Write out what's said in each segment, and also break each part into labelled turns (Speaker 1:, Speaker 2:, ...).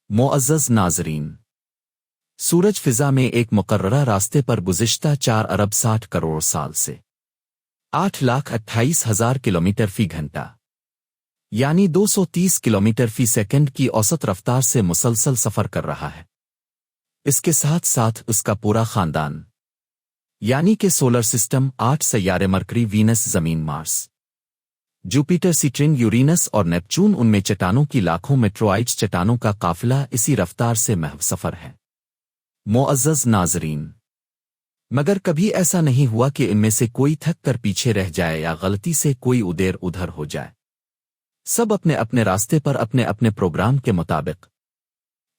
Speaker 1: معزز ناظرین، سورج فضا میں ایک مقررہ راستے پر گزشتہ 4 ارب 60 کروڑ سال سے 8,28,000 کلومیٹر فی گھنٹہ یعنی 230 کلومیٹر فی سیکنڈ کی اوسط رفتار سے مسلسل سفر کر رہا ہے۔ اس کے ساتھ ساتھ اس کا پورا خاندان یعنی کہ سولر سسٹم 8 سیارے مرکری، وینس، زمین، مارس، جوپیٹر، سیٹرن، یورینس اور نیپچون، ان میں چٹانوں کی لاکھوں میٹروائٹس چٹانوں کا قافلہ اسی رفتار سے محو سفر ہے۔ معزز ناظرین، مگر کبھی ایسا نہیں ہوا کہ ان میں سے کوئی تھک کر پیچھے رہ جائے یا غلطی سے کوئی ادھر ہو جائے۔ سب اپنے اپنے راستے پر اپنے اپنے پروگرام کے مطابق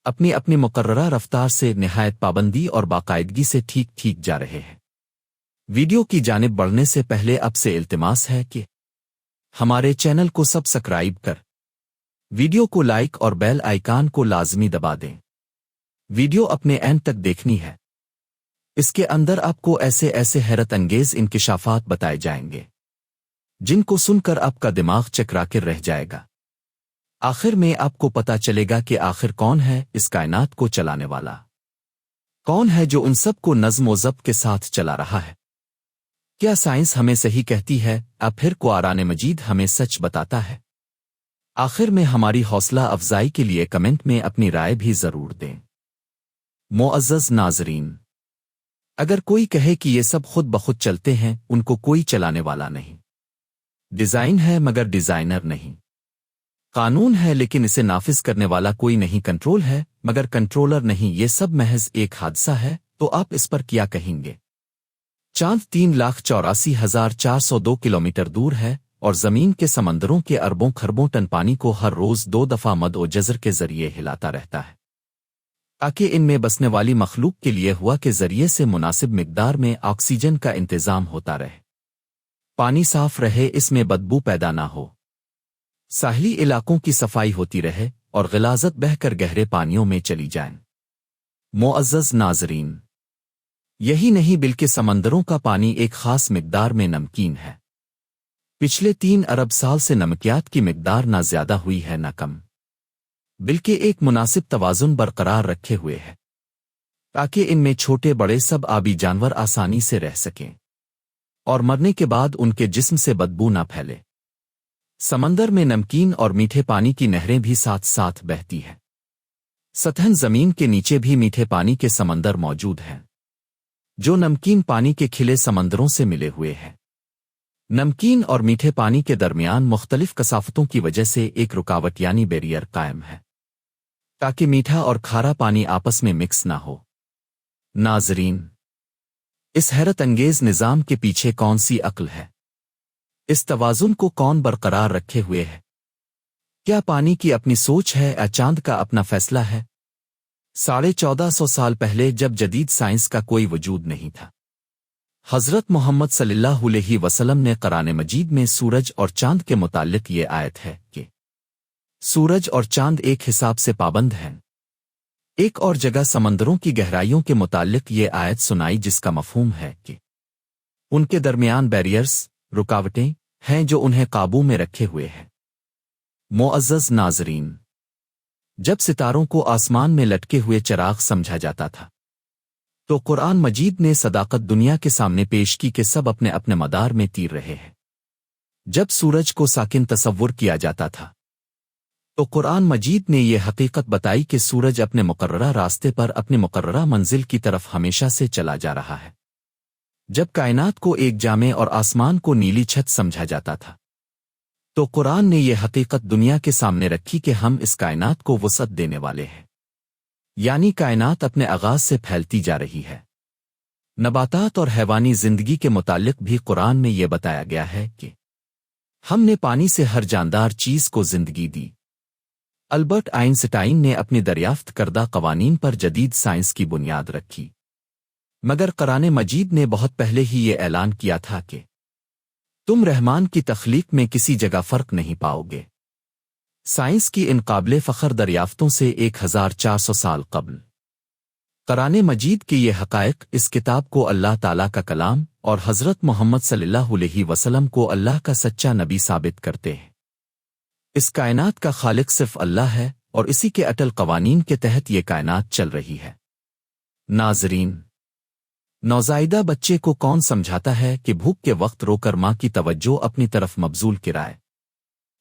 Speaker 1: اپنی اپنی مقررہ رفتار سے نہایت پابندی اور باقاعدگی سے ٹھیک جا رہے ہیں۔ ویڈیو کی جانب بڑھنے سے پہلے اب سے التماس ہے کہ ہمارے چینل کو سبسکرائب کر ویڈیو کو لائک اور بیل آئیکن کو لازمی دبا دیں۔ ویڈیو اپنے اینڈ تک دیکھنی ہے، اس کے اندر آپ کو ایسے حیرت انگیز انکشافات بتائے جائیں گے جن کو سن کر آپ کا دماغ چکرا کر رہ جائے گا۔ آخر میں آپ کو پتا چلے گا کہ آخر کون ہے اس کائنات کو چلانے والا، کون ہے جو ان سب کو نظم و ضبط کے ساتھ چلا رہا ہے۔ کیا سائنس ہمیں صحیح کہتی ہے اب پھر قرآن مجید ہمیں سچ بتاتا ہے؟ آخر میں ہماری حوصلہ افزائی کے لیے کمنٹ میں اپنی رائے بھی ضرور دیں۔ معزز ناظرین، اگر کوئی کہے کہ یہ سب خود بخود چلتے ہیں، ان کو کوئی چلانے والا نہیں۔ ڈیزائن ہے مگر ڈیزائنر نہیں، قانون ہے لیکن اسے نافذ کرنے والا کوئی نہیں، کنٹرول ہے مگر کنٹرولر نہیں، یہ سب محض ایک حادثہ ہے، تو آپ اس پر کیا کہیں گے؟ چاند 3,84,402 کلومیٹر دور ہے اور زمین کے سمندروں کے اربوں خربوں ٹن پانی کو ہر روز 2 دفعہ مد و جزر کے ذریعے ہلاتا رہتا ہے تاکہ ان میں بسنے والی مخلوق کے لیے ہوا کے ذریعے سے مناسب مقدار میں آکسیجن کا انتظام ہوتا رہے، پانی صاف رہے، اس میں بدبو پیدا نہ ہو، ساحلی علاقوں کی صفائی ہوتی رہے اور غلاظت بہہ کر گہرے پانیوں میں چلی جائیں۔ معزز ناظرین، یہی نہیں بلکہ سمندروں کا پانی ایک خاص مقدار میں نمکین ہے۔ پچھلے 3 ارب سال سے نمکیات کی مقدار نہ زیادہ ہوئی ہے نہ کم، بلکہ ایک مناسب توازن برقرار رکھے ہوئے ہے تاکہ ان میں چھوٹے بڑے سب آبی جانور آسانی سے رہ سکیں اور مرنے کے بعد ان کے جسم سے بدبو نہ پھیلے۔ سمندر میں نمکین اور میٹھے پانی کی نہریں بھی ساتھ ساتھ بہتی ہیں۔ سطح زمین کے نیچے بھی میٹھے پانی کے سمندر موجود ہیں جو نمکین پانی کے کھلے سمندروں سے ملے ہوئے ہیں۔ نمکین اور میٹھے پانی کے درمیان مختلف کثافتوں کی وجہ سے ایک رکاوٹ یعنی بیریئر قائم ہے تاکہ میٹھا اور کھارا پانی آپس میں مکس نہ ہو۔ ناظرین، اس حیرت انگیز نظام کے پیچھے کون سی عقل ہے؟ اس توازن کو کون برقرار رکھے ہوئے ہے؟ کیا پانی کی اپنی سوچ ہے یا چاند کا اپنا فیصلہ ہے؟ 1450 سال پہلے جب جدید سائنس کا کوئی وجود نہیں تھا، حضرت محمد صلی اللہ علیہ وسلم نے قرآن مجید میں سورج اور چاند کے متعلق یہ آیت ہے کہ سورج اور چاند ایک حساب سے پابند ہیں۔ ایک اور جگہ سمندروں کی گہرائیوں کے متعلق یہ آیت سنائی جس کا مفہوم ہے کہ ان کے درمیان بیریئرز، رکاوٹیں ہیں جو انہیں قابو میں رکھے ہوئے ہیں۔ معزز ناظرین، جب ستاروں کو آسمان میں لٹکے ہوئے چراغ سمجھا جاتا تھا تو قرآن مجید نے صداقت دنیا کے سامنے پیش کی کہ سب اپنے اپنے مدار میں تیر رہے ہیں۔ جب سورج کو ساکن تصور کیا جاتا تھا تو قرآن مجید نے یہ حقیقت بتائی کہ سورج اپنے مقررہ راستے پر اپنی مقررہ منزل کی طرف ہمیشہ سے چلا جا رہا ہے۔ جب کائنات کو ایک جامع اور آسمان کو نیلی چھت سمجھا جاتا تھا تو قرآن نے یہ حقیقت دنیا کے سامنے رکھی کہ ہم اس کائنات کو وسعت دینے والے ہیں، یعنی کائنات اپنے آغاز سے پھیلتی جا رہی ہے۔ نباتات اور حیوانی زندگی کے متعلق بھی قرآن میں یہ بتایا گیا ہے کہ ہم نے پانی سے ہر جاندار چیز کو زندگی دی۔ البرٹ آئنسٹائن نے اپنی دریافت کردہ قوانین پر جدید سائنس کی بنیاد رکھی، مگر قرآن مجید نے بہت پہلے ہی یہ اعلان کیا تھا کہ تم رحمان کی تخلیق میں کسی جگہ فرق نہیں پاؤ گے۔ سائنس کی ان قابل فخر دریافتوں سے 1400 سال قبل قرآن مجید کے یہ حقائق اس کتاب کو اللہ تعالیٰ کا کلام اور حضرت محمد صلی اللہ علیہ وسلم کو اللہ کا سچا نبی ثابت کرتے ہیں۔ اس کائنات کا خالق صرف اللہ ہے اور اسی کے اٹل قوانین کے تحت یہ کائنات چل رہی ہے۔ ناظرین، نوزائیدہ بچے کو کون سمجھاتا ہے کہ بھوک کے وقت رو کر ماں کی توجہ اپنی طرف مبذول کرائے؟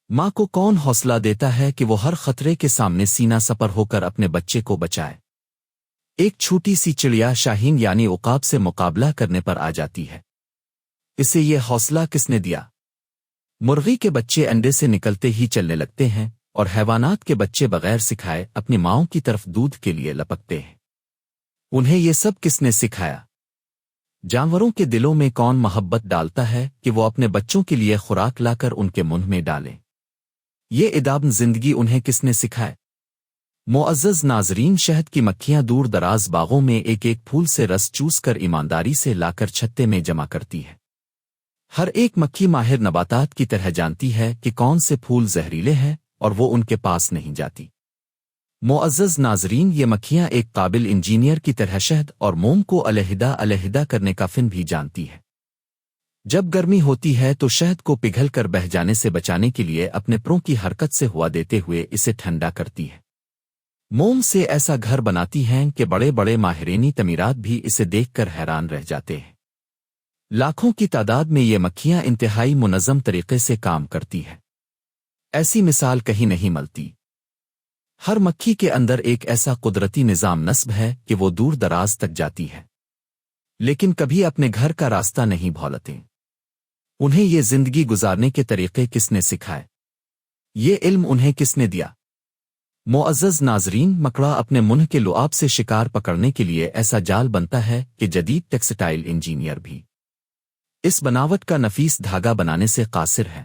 Speaker 1: ماں کو کون حوصلہ دیتا ہے کہ وہ ہر خطرے کے سامنے سینہ سپر ہو کر اپنے بچے کو بچائے؟ ایک چھوٹی سی چڑیا شاہین یعنی عقاب سے مقابلہ کرنے پر آ جاتی ہے۔ اسے یہ حوصلہ کس نے دیا؟ مرغی کے بچے انڈے سے نکلتے ہی چلنے لگتے ہیں، اور حیوانات کے بچے بغیر سکھائے اپنی ماؤں کی طرف دودھ کے لیے لپکتے ہیں۔ انہیں یہ سب کس نے سکھایا؟ جانوروں کے دلوں میں کون محبت ڈالتا ہے کہ وہ اپنے بچوں کے لیے خوراک لا کر ان کے منہ میں ڈالیں؟ یہ اداب زندگی انہیں کس نے سکھائے؟ معزز ناظرین، شہد کی مکھیاں دور دراز باغوں میں ایک ایک پھول سے رس چوس کر ایمانداری سے لا کر چھتے میں جمع کرتی ہے۔ ہر ایک مکھی ماہر نباتات کی طرح جانتی ہے کہ کون سے پھول زہریلے ہیں اور وہ ان کے پاس نہیں جاتی۔ معزز ناظرین، یہ مکھیاں ایک قابل انجینئر کی طرح شہد اور موم کو علیحدہ علیحدہ کرنے کا فن بھی جانتی ہے۔ جب گرمی ہوتی ہے تو شہد کو پگھل کر بہہ جانے سے بچانے کے لیے اپنے پروں کی حرکت سے ہوا دیتے ہوئے اسے ٹھنڈا کرتی ہے۔ موم سے ایسا گھر بناتی ہیں کہ بڑے بڑے ماہرینی تعمیرات بھی اسے دیکھ کر حیران رہ جاتے ہیں۔ لاکھوں کی تعداد میں یہ مکھیاں انتہائی منظم طریقے سے کام کرتی ہیں۔ ایسی مثال کہیں نہیں ملتی۔ ہر مکھی کے اندر ایک ایسا قدرتی نظام نصب ہے کہ وہ دور دراز تک جاتی ہے، لیکن کبھی اپنے گھر کا راستہ نہیں بھولتے۔ انہیں یہ زندگی گزارنے کے طریقے کس نے سکھائے؟ یہ علم انہیں کس نے دیا؟ معزز ناظرین، مکڑا اپنے منہ کے لعاب سے شکار پکڑنے کے لیے ایسا جال بنتا ہے کہ جدید ٹیکسٹائل انجینئر بھی اس بناوٹ کا نفیس دھاگا بنانے سے قاصر ہے۔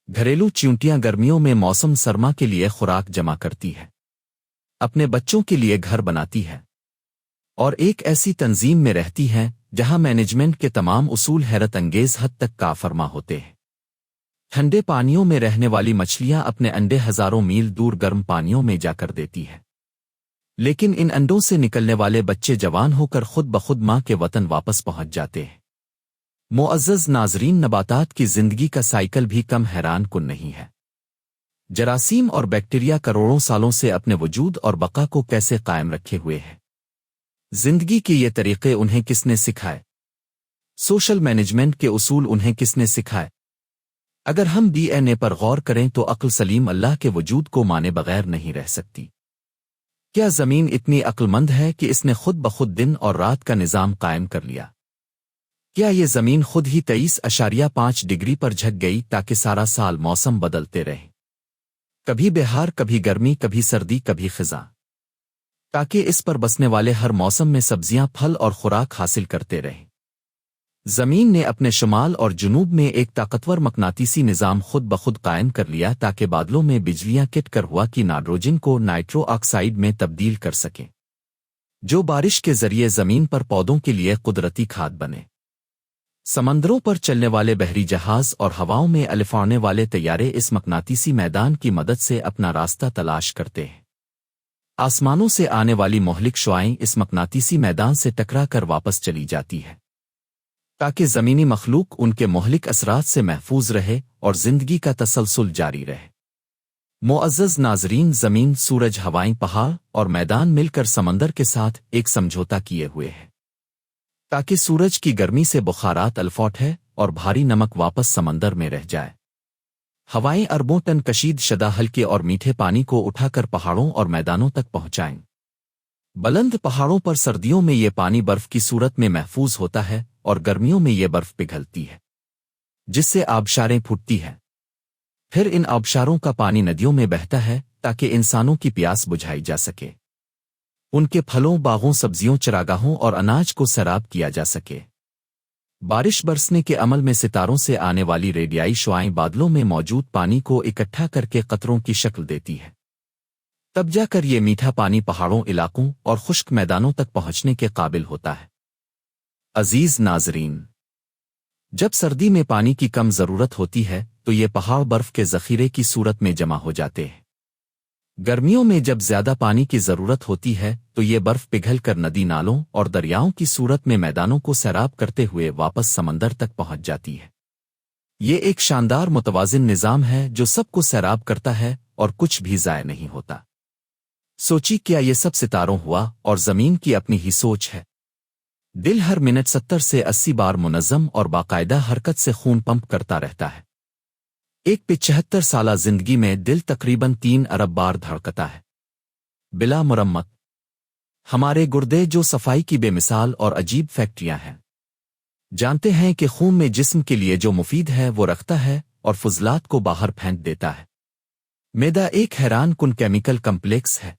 Speaker 1: گھریلو چیونٹیاں گرمیوں میں موسم سرما کے لیے خوراک جمع کرتی ہے، اپنے بچوں کے لیے گھر بناتی ہے، اور ایک ایسی تنظیم میں رہتی ہیں جہاں مینجمنٹ کے تمام اصول حیرت انگیز حد تک کارفرما ہوتے ہیں۔ ٹھنڈے پانیوں میں رہنے والی مچھلیاں اپنے انڈے ہزاروں میل دور گرم پانیوں میں جا کر دیتی ہیں، لیکن ان انڈوں سے نکلنے والے بچے جوان ہو کر خود بخود ماں کے وطن واپس پہنچ جاتے ہیں۔ معزز ناظرین، نباتات کی زندگی کا سائیکل بھی کم حیران کن نہیں ہے۔ جراثیم اور بیکٹیریا کروڑوں سالوں سے اپنے وجود اور بقا کو کیسے قائم رکھے ہوئے ہیں؟ زندگی کے یہ طریقے انہیں کس نے سکھائے؟ سوشل مینجمنٹ کے اصول انہیں کس نے سکھائے؟ اگر ہم ڈی این اے پر غور کریں تو عقل سلیم اللہ کے وجود کو مانے بغیر نہیں رہ سکتی۔ کیا زمین اتنی عقل مند ہے کہ اس نے خود بخود دن اور رات کا نظام قائم کر لیا؟ کیا یہ زمین خود ہی 23.5 ڈگری پر جھک گئی تاکہ سارا سال موسم بدلتے رہے، کبھی بہار، کبھی گرمی، کبھی سردی، کبھی خزاں، تاکہ اس پر بسنے والے ہر موسم میں سبزیاں، پھل اور خوراک حاصل کرتے رہیں؟ زمین نے اپنے شمال اور جنوب میں ایک طاقتور مقناطیسی نظام خود بخود قائم کر لیا تاکہ بادلوں میں بجلیاں کٹ کر ہوا کی نائٹروجن کو نائٹرو آکسائیڈ میں تبدیل کر سکیں، جو بارش کے ذریعے زمین پر پودوں کے لیے قدرتی کھاد بنے۔ سمندروں پر چلنے والے بحری جہاز اور ہواؤں میں الفانے والے طیارے اس مقناطیسی میدان کی مدد سے اپنا راستہ تلاش کرتے ہیں۔ آسمانوں سے آنے والی مہلک شعاعیں اس مقناطیسی میدان سے ٹکرا کر واپس چلی جاتی ہے تاکہ زمینی مخلوق ان کے مہلک اثرات سے محفوظ رہے اور زندگی کا تسلسل جاری رہے۔ معزز ناظرین، زمین، سورج، ہوائیں، پہاڑ اور میدان مل کر سمندر کے ساتھ ایک سمجھوتا کیے ہوئے ہیں تاکہ سورج کی گرمی سے بخارات الفوٹ ہے اور بھاری نمک واپس سمندر میں رہ جائے۔ ہوائیں اربوں ٹن کشید شدہ ہلکے اور میٹھے پانی کو اٹھا کر پہاڑوں اور میدانوں تک پہنچائیں۔ بلند پہاڑوں پر سردیوں میں یہ پانی برف کی صورت میں محفوظ ہوتا ہے اور گرمیوں میں یہ برف پگھلتی ہے، جس سے آبشاریں پھوٹتی ہیں۔ پھر ان آبشاروں کا پانی ندیوں میں بہتا ہے تاکہ انسانوں کی پیاس بجھائی جا سکے، ان کے پھلوں، باغوں، سبزیوں، چراگاہوں اور اناج کو سیراب کیا جا سکے۔ بارش برسنے کے عمل میں ستاروں سے آنے والی ریڈیائی شعاعیں بادلوں میں موجود پانی کو اکٹھا کر کے قطروں کی شکل دیتی ہے، تب جا کر یہ میٹھا پانی پہاڑوں، علاقوں اور خشک میدانوں تک پہنچنے کے قابل ہوتا ہے۔ عزیز ناظرین، جب سردی میں پانی کی کم ضرورت ہوتی ہے تو یہ پہاڑ برف کے ذخیرے کی صورت میں جمع ہو جاتے ہیں۔ گرمیوں میں جب زیادہ پانی کی ضرورت ہوتی ہے تو یہ برف پگھل کر ندی، نالوں اور دریاؤں کی صورت میں میدانوں کو سیراب کرتے ہوئے واپس سمندر تک پہنچ جاتی ہے۔ یہ ایک شاندار متوازن نظام ہے جو سب کو سیراب کرتا ہے اور کچھ بھی ضائع نہیں ہوتا۔ سوچی کیا یہ سب ستاروں ہوا اور زمین کی اپنی ہی سوچ ہے؟ دل ہر منٹ 70 سے 80 بار منظم اور باقاعدہ حرکت سے خون پمپ کرتا رہتا ہے۔ ایک 75 سالہ زندگی میں دل تقریباً 3 ارب بار دھڑکتا ہے بلا مرمت۔ ہمارے گردے جو صفائی کی بے مثال اور عجیب فیکٹریاں ہیں، جانتے ہیں کہ خون میں جسم کے لیے جو مفید ہے وہ رکھتا ہے اور فضلات کو باہر پھینک دیتا ہے۔ معدہ ایک حیران کن کیمیکل کمپلیکس ہے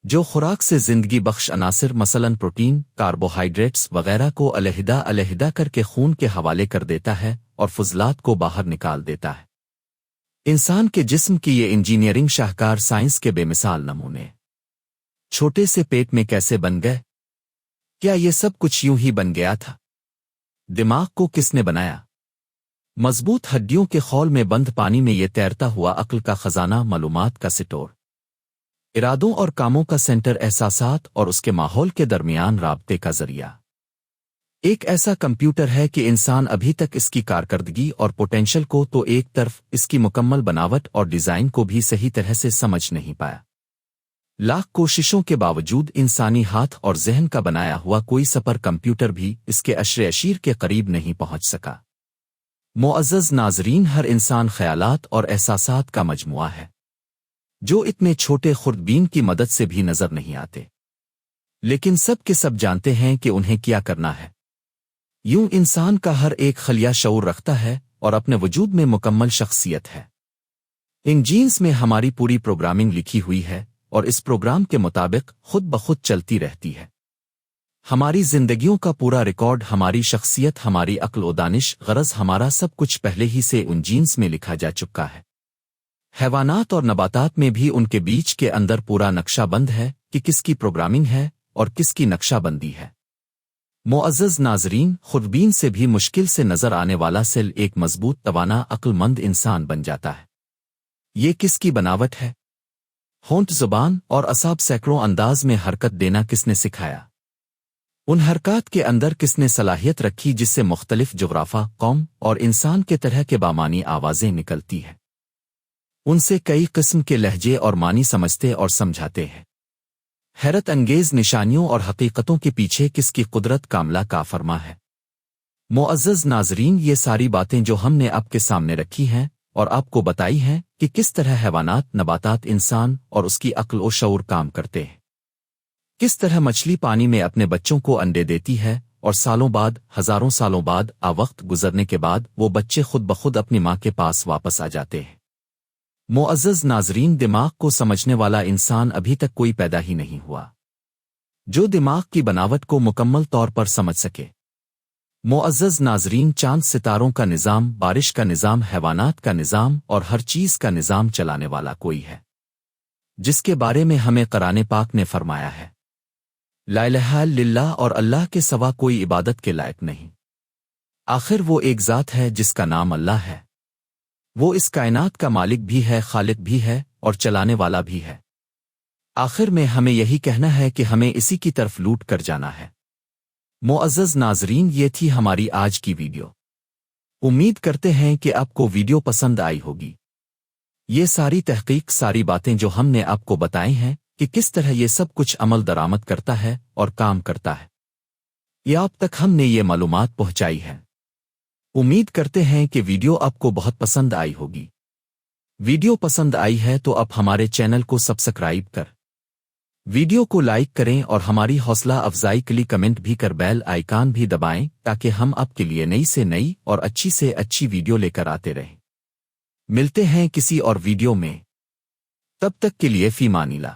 Speaker 1: جو خوراک سے زندگی بخش عناصر مثلاً پروٹین، کاربوہائیڈریٹس وغیرہ کو علیحدہ علیحدہ کر کے خون کے حوالے کر دیتا ہے اور فضلات کو باہر نکال دیتا ہے۔ انسان کے جسم کی یہ انجینئرنگ شاہکار سائنس کے بے مثال نمونے چھوٹے سے پیٹ میں کیسے بن گئے؟ کیا یہ سب کچھ یوں ہی بن گیا تھا؟ دماغ کو کس نے بنایا؟ مضبوط ہڈیوں کے خول میں بند پانی میں یہ تیرتا ہوا عقل کا خزانہ، معلومات کا سٹور، ارادوں اور کاموں کا سینٹر، احساسات اور اس کے ماحول کے درمیان رابطے کا ذریعہ، ایک ایسا کمپیوٹر ہے کہ انسان ابھی تک اس کی کارکردگی اور پوٹینشل کو تو ایک طرف، اس کی مکمل بناوٹ اور ڈیزائن کو بھی صحیح طرح سے سمجھ نہیں پایا۔ لاکھ کوششوں کے باوجود انسانی ہاتھ اور ذہن کا بنایا ہوا کوئی سپر کمپیوٹر بھی اس کے عشر اشیر کے قریب نہیں پہنچ سکا۔ معزز ناظرین، ہر انسان خیالات اور احساسات کا مجموعہ ہے جو اتنے چھوٹے خوردبین کی مدد سے بھی نظر نہیں آتے، لیکن سب کے سب جانتے ہیں کہ انہیں کیا کرنا ہے۔ یوں انسان کا ہر ایک خلیہ شعور رکھتا ہے اور اپنے وجود میں مکمل شخصیت ہے۔ ان جینز میں ہماری پوری پروگرامنگ لکھی ہوئی ہے اور اس پروگرام کے مطابق خود بخود چلتی رہتی ہے۔ ہماری زندگیوں کا پورا ریکارڈ، ہماری شخصیت، ہماری عقل و دانش، غرض ہمارا سب کچھ پہلے ہی سے ان جینز میں لکھا جا چکا ہے۔ حیوانات اور نباتات میں بھی ان کے بیچ کے اندر پورا نقشہ بند ہے کہ کس کی پروگرامنگ ہے اور کس کی نقشہ بندی ہے۔ معزز ناظرین، خوردبین سے بھی مشکل سے نظر آنے والا سیل ایک مضبوط، توانا، عقل مند انسان بن جاتا ہے۔ یہ کس کی بناوٹ ہے؟ ہونٹ، زبان اور اعصاب سینکڑوں انداز میں حرکت دینا کس نے سکھایا؟ ان حرکات کے اندر کس نے صلاحیت رکھی جس سے مختلف جغرافہ، قوم اور انسان کے طرح کے بامانی آوازیں نکلتی ہیں؟ ان سے کئی قسم کے لہجے اور معنی سمجھتے اور سمجھاتے ہیں۔ حیرت انگیز نشانیوں اور حقیقتوں کے پیچھے کس کی قدرت کاملہ کا فرما ہے؟ معزز ناظرین، یہ ساری باتیں جو ہم نے آپ کے سامنے رکھی ہیں اور آپ کو بتائی ہیں کہ کس طرح حیوانات، نباتات، انسان اور اس کی عقل و شعور کام کرتے ہیں، کس طرح مچھلی پانی میں اپنے بچوں کو انڈے دیتی ہے اور سالوں بعد، ہزاروں سالوں بعد، وقت گزرنے کے بعد وہ بچے خود بخود اپنی ماں کے پاس واپس آ جاتے ہیں۔ معزز ناظرین، دماغ کو سمجھنے والا انسان ابھی تک کوئی پیدا ہی نہیں ہوا جو دماغ کی بناوٹ کو مکمل طور پر سمجھ سکے۔ معزز ناظرین، چاند، ستاروں کا نظام، بارش کا نظام، حیوانات کا نظام اور ہر چیز کا نظام چلانے والا کوئی ہے جس کے بارے میں ہمیں قرآن پاک نے فرمایا ہے، لا الہ الا اللہ، اور اللہ کے سوا کوئی عبادت کے لائق نہیں۔ آخر وہ ایک ذات ہے جس کا نام اللہ ہے، وہ اس کائنات کا مالک بھی ہے، خالق بھی ہے اور چلانے والا بھی ہے۔ آخر میں ہمیں یہی کہنا ہے کہ ہمیں اسی کی طرف لوٹ کر جانا ہے۔ معزز ناظرین، یہ تھی ہماری آج کی ویڈیو۔ امید کرتے ہیں کہ آپ کو ویڈیو پسند آئی ہوگی۔ یہ ساری تحقیق، ساری باتیں جو ہم نے آپ کو بتائی ہیں کہ کس طرح یہ سب کچھ عمل درآمد کرتا ہے اور کام کرتا ہے، یہ آپ تک ہم نے یہ معلومات پہنچائی ہے۔ امید کرتے ہیں کہ ویڈیو آپ کو بہت پسند آئی ہوگی۔ ویڈیو پسند آئی ہے تو آپ ہمارے چینل کو سبسکرائب کر، ویڈیو کو لائک کریں اور ہماری حوصلہ افزائی کے لیے کمنٹ بھی کر بیل آئیکن بھی دبائیں تاکہ ہم آپ کے لیے نئی سے نئی اور اچھی سے اچھی ویڈیو لے کر آتے رہیں۔ ملتے ہیں کسی اور ویڈیو میں، تب تک کے لیے فی امان اللہ۔